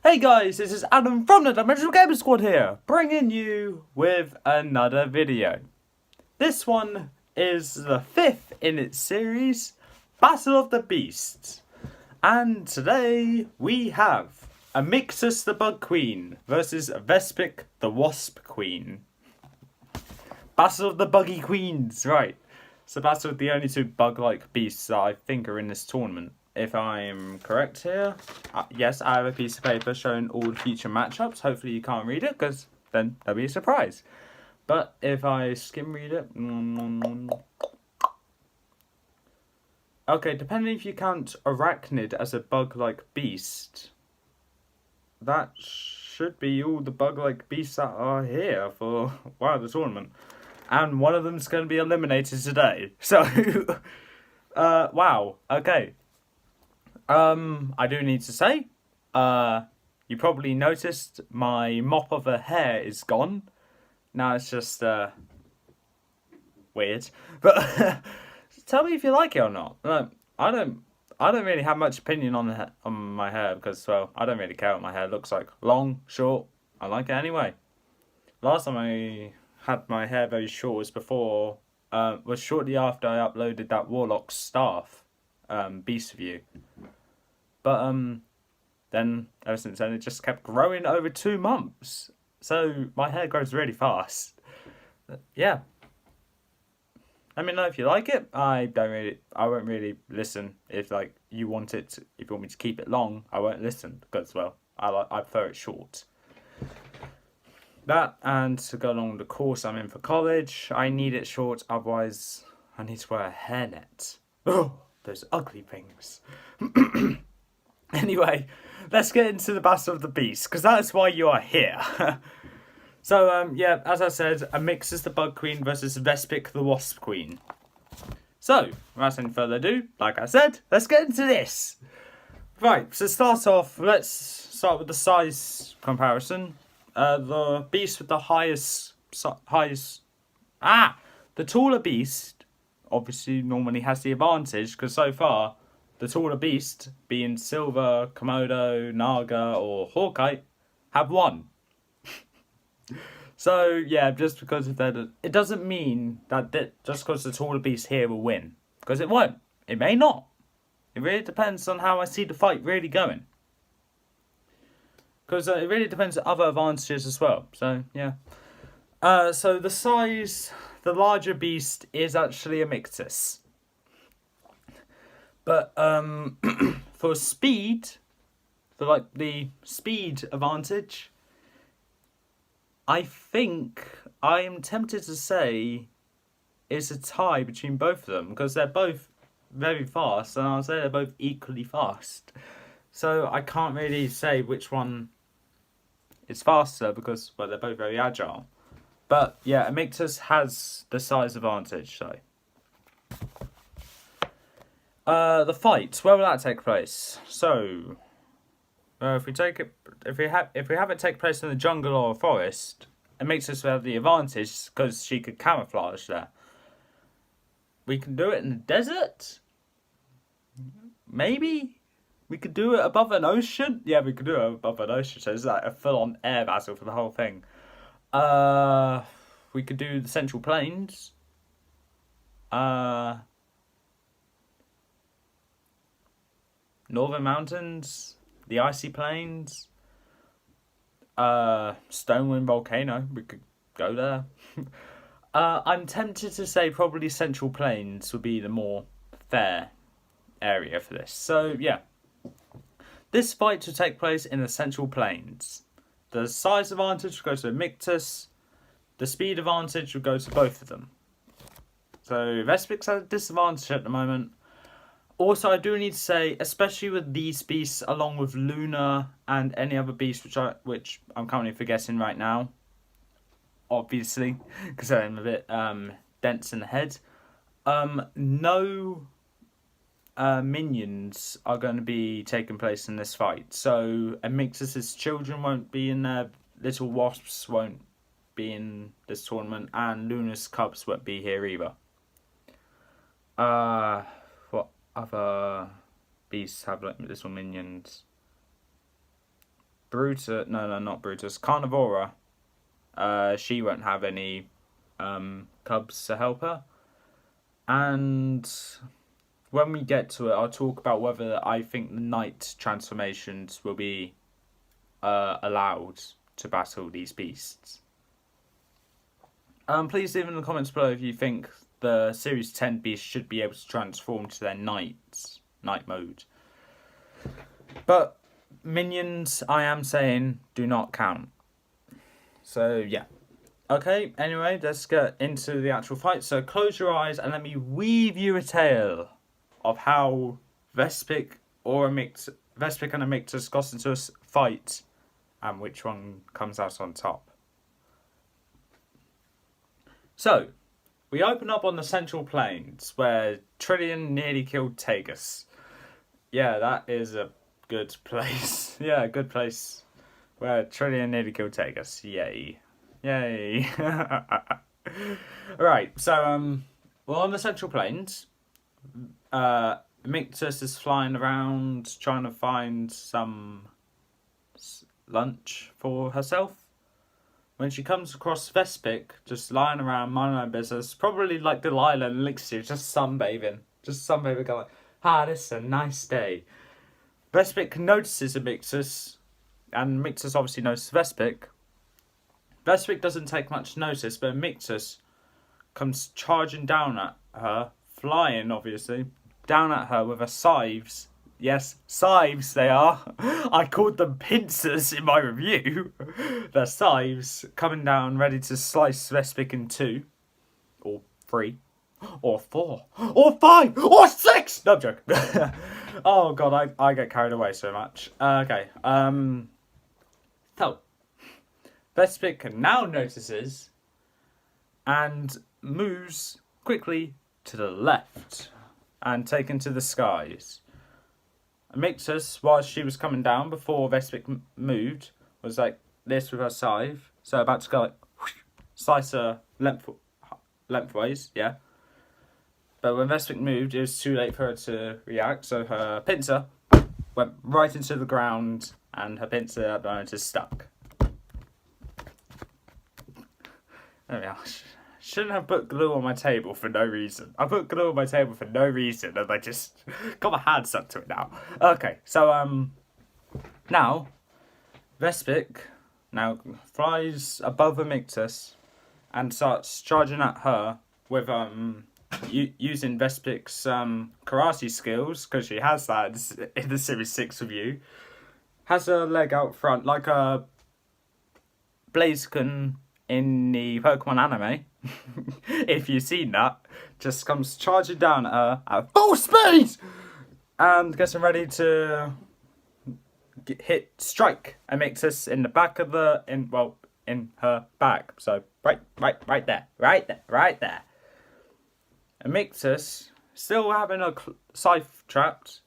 Hey guys, this is Adam from the Dimensional Gamer Squad here, bringing you with another video. This one is the 5th in its series, Battle of the Beasts. And today we have Amictus the Bug Queen versus Vespick the Wasp Queen. Battle of the Buggy Queens, right. It's the battle of the only two bug-like beasts that I think are in this tournament. If I'm correct here, yes, I have a piece of paper showing all the future matchups. Hopefully you can't read it, because then there'll be a surprise. But if I skim read it... Okay, depending if you count Arachnid as a bug-like beast, that should be all the bug-like beasts that are here for the tournament. And one of them's going to be eliminated today. So, wow, okay. I do need to say, you probably noticed my mop of a hair is gone. Now it's just, weird. But tell me if you like it or not. No, I don't really have much opinion on my hair because, well, I don't really care what my hair looks like. Long, short, I like it anyway. Last time I had my hair very short was shortly after I uploaded that Warlock Staff, Beast Review. But then ever since then it just kept growing over 2 months. So my hair grows really fast. Yeah. Let me know if you like it. I won't really listen if you want it. If you want me to keep it long, I won't listen because, well, I prefer it short. That, and to go along the course I'm in for college, I need it short. Otherwise, I need to wear a hairnet. Oh, those ugly things. Anyway, let's get into the Battle of the Beasts, because that's why you are here. So, yeah, as I said, Amictus the Bug Queen versus Vespick the Wasp Queen. So, without any further ado, like I said, let's get into this. Right, so start off, let's start with the size comparison. The beast with the the taller beast, obviously normally has the advantage, because so far, the taller beast, being Silver, Komodo, Naga, or Hawkeye, have won. So, yeah, just because of that, it doesn't mean that just because the taller beast here will win. Because it won't. It may not. It really depends on how I see the fight really going. Because it really depends on other advantages as well. So, yeah. So, the larger beast is actually Amictus. But for speed, for the speed advantage, I think I am tempted to say it's a tie between both of them because they're both very fast, and I'll say they're both equally fast. So I can't really say which one is faster because, well, they're both very agile. But yeah, Amictus has the size advantage, so. The fight. Where will that take place? So, if we have it take place in the jungle or a forest, it makes us have the advantage because she could camouflage there. We can do it in the desert. Maybe we could do it above an ocean. Yeah, we could do it above an ocean. So it's like a full-on air battle for the whole thing. We could do the Central Plains. Northern Mountains, the Icy Plains, Stonewind Volcano, we could go there. I'm tempted to say probably Central Plains would be the more fair area for this. So, yeah. This fight will take place in the Central Plains. The size advantage will go to Amictus. The speed advantage will go to both of them. So, Vespick's at a disadvantage at the moment. Also, I do need to say, especially with these beasts, along with Luna and any other beast which I'm currently forgetting right now, obviously, because I'm a bit dense in the head. No minions are going to be taking place in this fight. So, Amictus's children won't be in there, little wasps won't be in this tournament, and Luna's cubs won't be here either. What other beasts have little minions? Brutus, no, not Brutus, Carnivora, she won't have any cubs to help her. And when we get to it, I'll talk about whether I think the night transformations will be allowed to battle these beasts. Please leave in the comments below if you think the Series 10 beasts should be able to transform to their night mode. But minions, I am saying, do not count. So, yeah. Okay, anyway, let's get into the actual fight. So, close your eyes and let me weave you a tale of how Vespick and Amictus got into a fight and which one comes out on top. So, we open up on the Central Plains where Trillian nearly killed Tagus. Yeah, that is a good place. Yeah, a good place where Trillian nearly killed Tagus. Yay. Yay. Right, so, well, on the Central Plains, Amictus is flying around trying to find some lunch for herself. When she comes across Vespick, just lying around, minding her business, probably like Delilah and Elixir, just sunbathing. Just sunbathing going, this is a nice day. Vespick notices Amictus, and Amictus obviously notices Vespick. Vespick doesn't take much notice, but Amictus comes charging down at her, flying obviously, down at her with her scythes. Yes, scythes they are. I called them pincers in my review. They're scythes coming down, ready to slice Vespick in 2, or 3, or 4, or 5, or 6! No, I'm joking. Oh god, I get carried away so much. Okay, so, Vespick now notices and moves quickly to the left and taken to the skies. Amictus, while she was coming down before Vespick moved, was like this with her scythe. So about to go like slice her lengthways, yeah. But when Vespick moved, it was too late for her to react. So her pincer went right into the ground, and her pincer at the moment is stuck. There we are. Shouldn't have put glue on my table for no reason. I put glue on my table for no reason, and I just got my hand stuck to it now. Okay, so now Vespick now flies above Amictus and starts charging at her with using Vespick's karate skills, because she has that in the Series 6 review. Has her leg out front like a Blaziken in the Pokemon anime. If you've seen that, just comes charging down at her at full speed and getting ready to strike Amictus in the back of in her back. So right there. Amictus, still having a scythe trapped,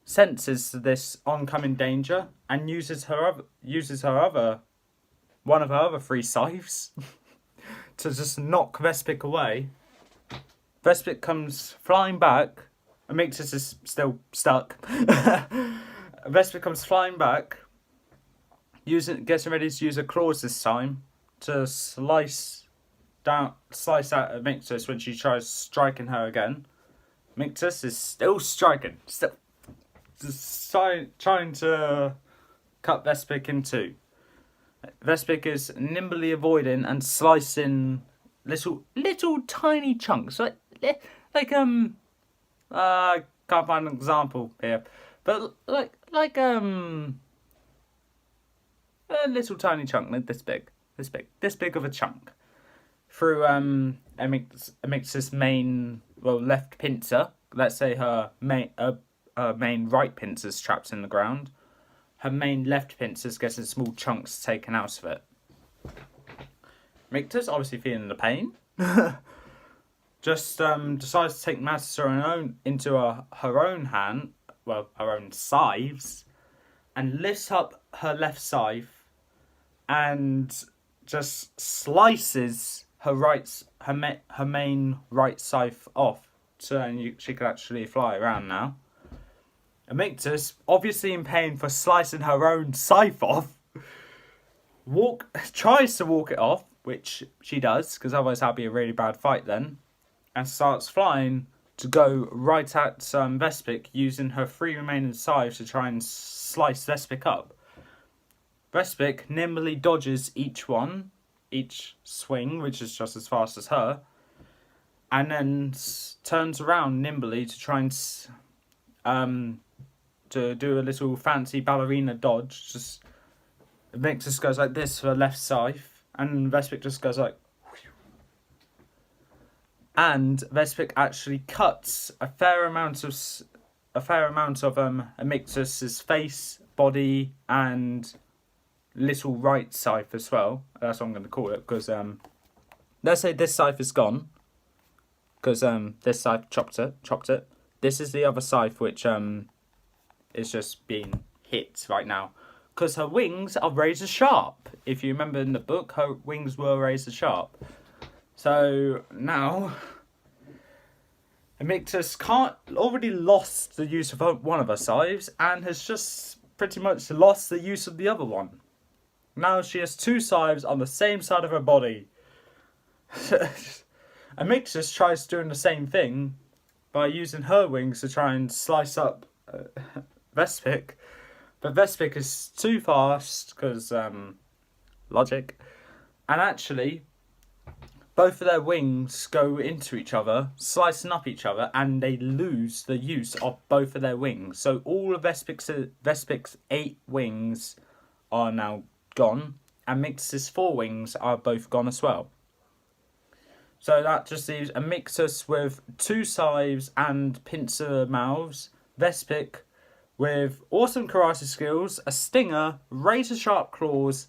senses this oncoming danger and uses one of her other 3 scythes to just knock Vespick away. Vespick comes flying back. Amictus is still stuck. Vespick comes flying back, getting ready to use her claws this time to slice at Amictus when she tries striking her again. Amictus is still striking, still just trying to cut Vespick in 2. Vespick is nimbly avoiding and slicing little tiny chunks, I can't find an example here, but like a little tiny chunk, like this big of a chunk, through Amictus' main left pincer. Let's say her main right pincer's trapped in the ground. Her main left pincer's getting small chunks taken out of it. Amictus, obviously feeling the pain, just decides to take matters into her own scythes, and lifts up her left scythe and just slices her main right scythe off, so she could actually fly around now. Amictus, obviously in pain for slicing her own scythe off, tries to walk it off, which she does, because otherwise that'd be a really bad fight then, and starts flying to go right at Vespick, using her 3 remaining scythes to try and slice Vespick up. Vespick nimbly dodges each swing, which is just as fast as her, and then turns around nimbly to try and to do a little fancy ballerina dodge. Just Amictus goes like this for the left scythe, and Vespick just goes like. And Vespick actually cuts a fair amount of Amictus's face, body, and little right scythe as well. That's what I'm going to call it, because let's say this scythe is gone, because this scythe chopped it. This is the other scythe which is just being hit right now, because her wings are razor sharp. If you remember in the book, her wings were razor sharp. So now Amictus already lost the use of one of her scythes and has just pretty much lost the use of the other one. Now she has 2 scythes on the same side of her body. Amictus tries doing the same thing by using her wings to try and slice up Vespick, but Vespick is too fast because logic, and actually both of their wings go into each other, slicing up each other, and they lose the use of both of their wings. So all of Vespick's 8 wings are now gone, and Amictus's 4 wings are both gone as well. So that just leaves Amictus with 2 scythes and pincer mouths, Vespick with awesome karate skills, a stinger, razor sharp claws,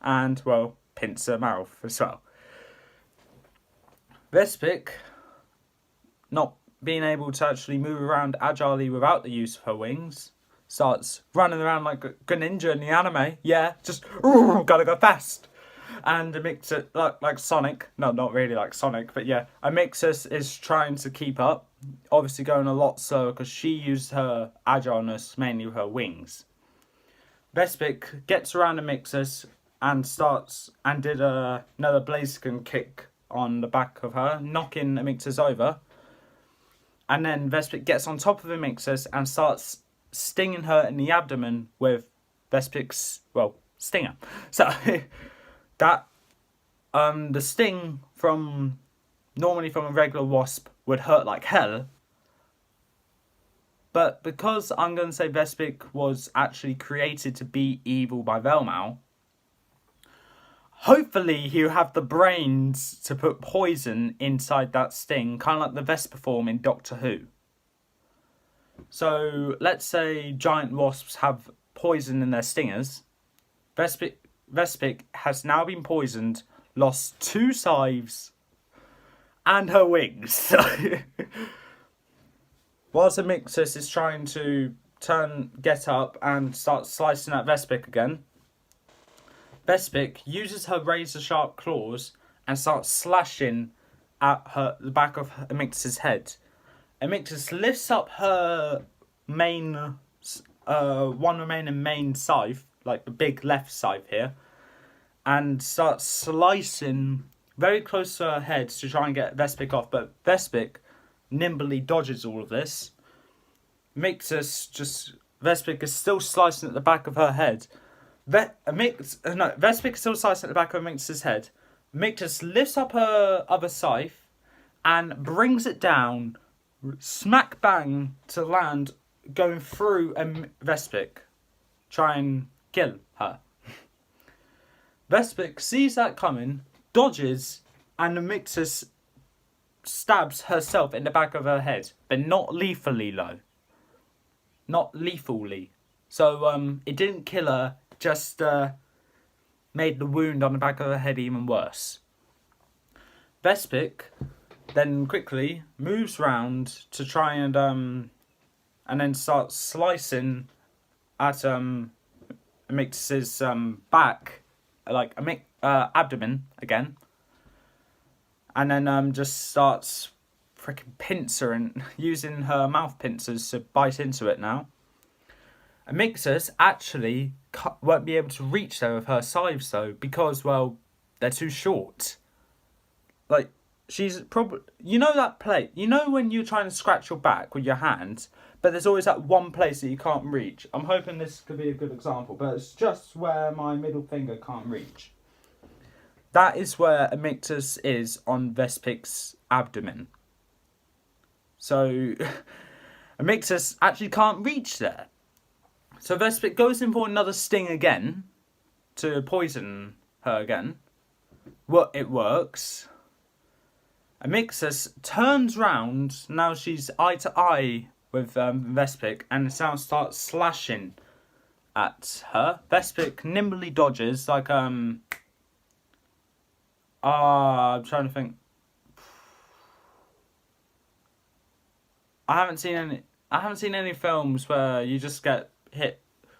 and, well, pincer mouth as well. Vespick, not being able to actually move around agilely without the use of her wings, starts running around like a ninja in the anime. Yeah, just gotta go fast. And Amictus, like Sonic, no, not really like Sonic, but yeah, Amictus is trying to keep up, obviously going a lot slower because she used her agileness mainly with her wings. Vespick gets around Amictus and did another Blaziken kick on the back of her, knocking Amictus over. And then Vespick gets on top of Amictus and starts stinging her in the abdomen with Vespick's, well, stinger. So that the sting normally from a regular wasp would hurt like hell. But because I'm going to say Vespick was actually created to be evil by Velmau, hopefully he'll have the brains to put poison inside that sting, kind of like the Vespiform in Doctor Who. So let's say giant wasps have poison in their stingers. Vespick has now been poisoned, lost 2 scythes and her wings. So whilst Amictus is trying to get up and start slicing at Vespick again, Vespick uses her razor sharp claws and starts slashing at the back of Amictus's head. Amictus lifts up her one remaining main scythe, like the big left scythe here, and starts slicing very close to her head to try and get Vespick off, but Vespick nimbly dodges all of this. Vespick is still slicing at the back of her head. Vespick is still slicing at the back of Amictus's head. Amictus lifts up her other scythe and brings it down, smack bang to land, going through Vespick, try and kill her. Vespick sees that coming, dodges, and Amictus stabs herself in the back of her head, but not lethally though. Not lethally. So it didn't kill her, just made the wound on the back of her head even worse. Vespick then quickly moves round to try and then starts slicing at Amictus's back, like abdomen again, and then just starts freaking pincering, using her mouth pincers to bite into it now. Amictus actually won't be able to reach there with her scythes though, because, well, they're too short. Like, she's probably... You know that plate? You know when you're trying to scratch your back with your hands, but there's always that one place that you can't reach? I'm hoping this could be a good example, but it's just where my middle finger can't reach. That is where Amictus is on Vespick's abdomen. So, Amictus actually can't reach there. So Vespick goes in for another sting again to poison her again. Well, it works. Amictus turns round. Now she's eye to eye with Vespick, and now starts slashing at her. Vespick nimbly dodges like I'm trying to think. I haven't seen any films where you just get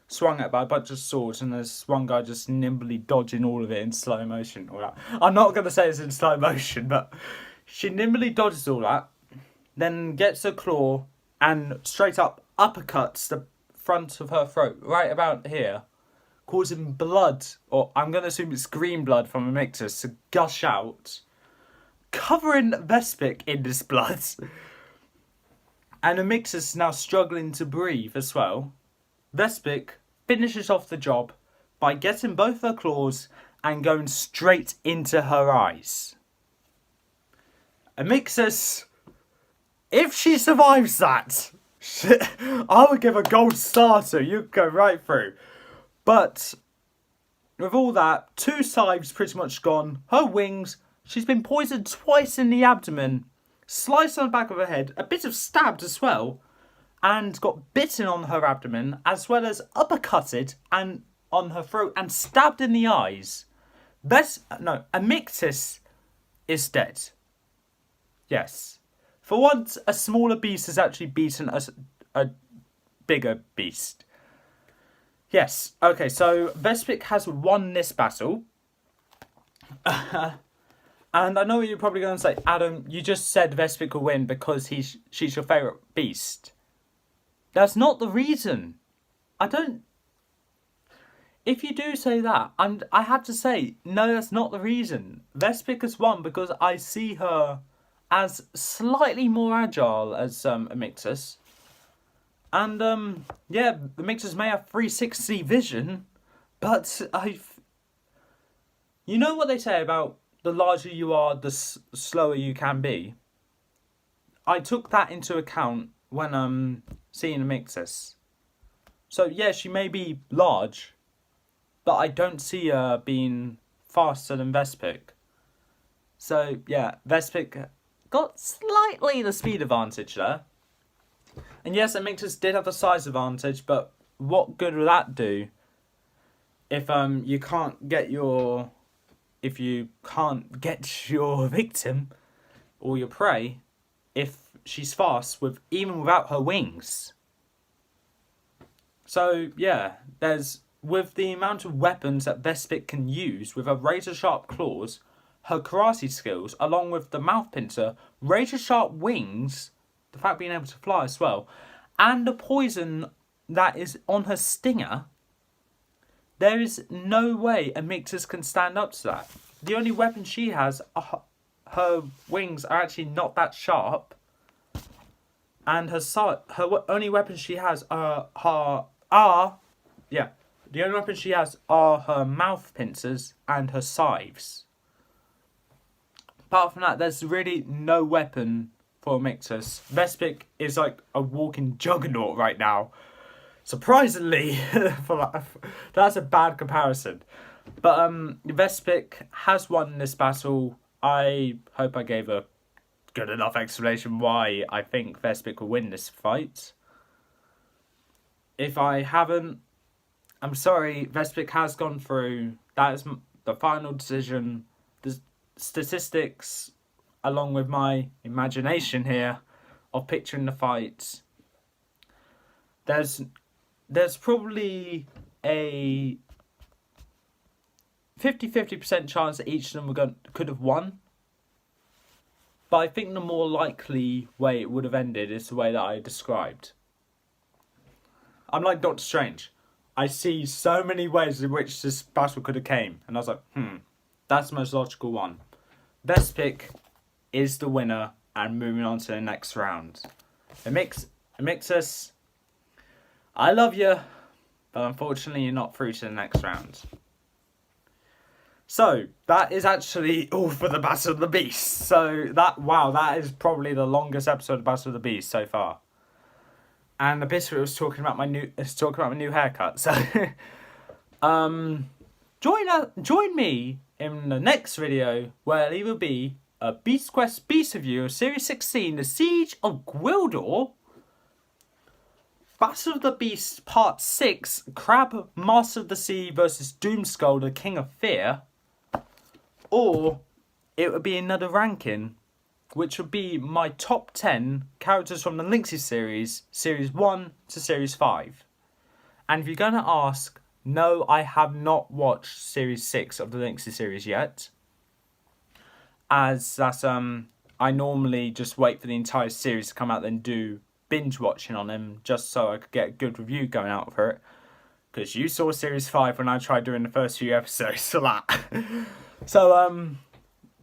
swung at by a bunch of swords and there's one guy just nimbly dodging all of it in slow motion. All that. I'm not going to say it's in slow motion, but she nimbly dodges all that, then gets her claw and straight up uppercuts the front of her throat, right about here, causing blood, or I'm going to assume it's green blood from Amictus, to gush out, covering Vespick in this blood. And Amictus is now struggling to breathe as well. Vespick finishes off the job by getting both her claws and going straight into her eyes. Amictus, if she survives that, I would give a gold star to. You go right through. But with all that, 2 scythes pretty much gone. Her wings, she's been poisoned twice in the abdomen, sliced on the back of her head, a bit of stabbed as well, and got bitten on her abdomen, as well as uppercutted and on her throat and stabbed in the eyes. Amictus is dead. Yes. For once, a smaller beast has actually beaten a bigger beast. Yes. Okay, so Vespick has won this battle. And I know what you're probably going to say, Adam, you just said Vespick will win because she's your favourite beast. That's not the reason. If you do say that, I have to say, no, that's not the reason. Vespick has won because I see her as slightly more agile as Amictus. And, yeah, Amictus may have 360 vision, but you know what they say about the larger you are, the slower you can be? I took that into account when seeing Amictus. So, yeah, she may be large, but I don't see her being faster than Vespick. So, yeah, Vespick got slightly the speed advantage there. And yes, Amictus did have a size advantage, but what good will that do if you can't get your victim or your prey if she's fast even without her wings? So yeah, with the amount of weapons that Vespick can use with her razor sharp claws, her karate skills, along with the mouth pincer, razor sharp wings, the fact being able to fly as well, and the poison that is on her stinger, there is no way Amictus can stand up to that. The only weapon she has, her wings are actually not that sharp, and her only weapons she has are her mouth pincers and her scythes. Apart from that, there's really no weapon for Amictus. Vespick is like a walking juggernaut right now. Surprisingly, that's a bad comparison. But Vespick has won this battle. I hope I gave a good enough explanation why I think Vespick will win this fight. If I haven't, I'm sorry, Vespick has gone through. That is the final decision. The statistics, along with my imagination here of picturing the fight, there's probably a 50% chance that each of them could have won. But I think the more likely way it would have ended is the way that I described. I'm like Doctor Strange. I see so many ways in which this battle could have came. And I was like, that's the most logical one. Vespick is the winner and moving on to the next round. Amictus, I love you, but unfortunately you're not through to the next round. So, that is actually all for the Battle of the Beast. So, that is probably the longest episode of Battle of the Beast so far. And the bit where it was talking about my new haircut. So, join me in the next video where it'll either be a Beast Quest Beast Review of Series 16, The Siege of Gwildor, Battle of the Beast Part 6, Crab Master of the Sea versus Doomskull, the King of Fear, or it would be another ranking, which would be my top 10 characters from the Lynxy series, Series 1 to Series 5. And if you're going to ask, no, I have not watched Series 6 of the Lynxy series yet. As that's, I normally just wait for the entire series to come out, then do binge watching on them, just so I could get a good review going out for it. Because you saw Series 5 when I tried doing the first few episodes for that. So,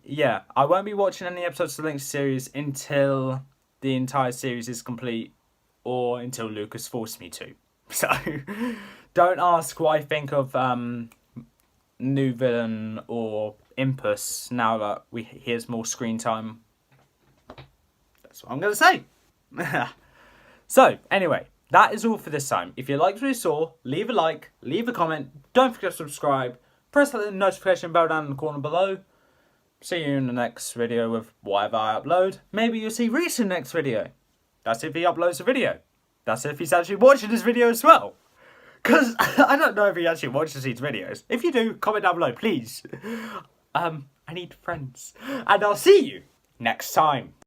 yeah, I won't be watching any episodes of the Lynxy series until the entire series is complete, or until Lucas forced me to. So, don't ask what I think of New Villain or Impus now that he has more screen time. That's what I'm going to say. So, anyway, that is all for this time. If you liked what you saw, leave a like, leave a comment, don't forget to subscribe, press that notification bell down in the corner below. See you in the next video with whatever I upload. Maybe you'll see Reese in the next video. That's if he uploads a video. That's if he's actually watching this video as well. Because I don't know if he actually watches these videos. If you do, comment down below, please. I need friends. And I'll see you next time.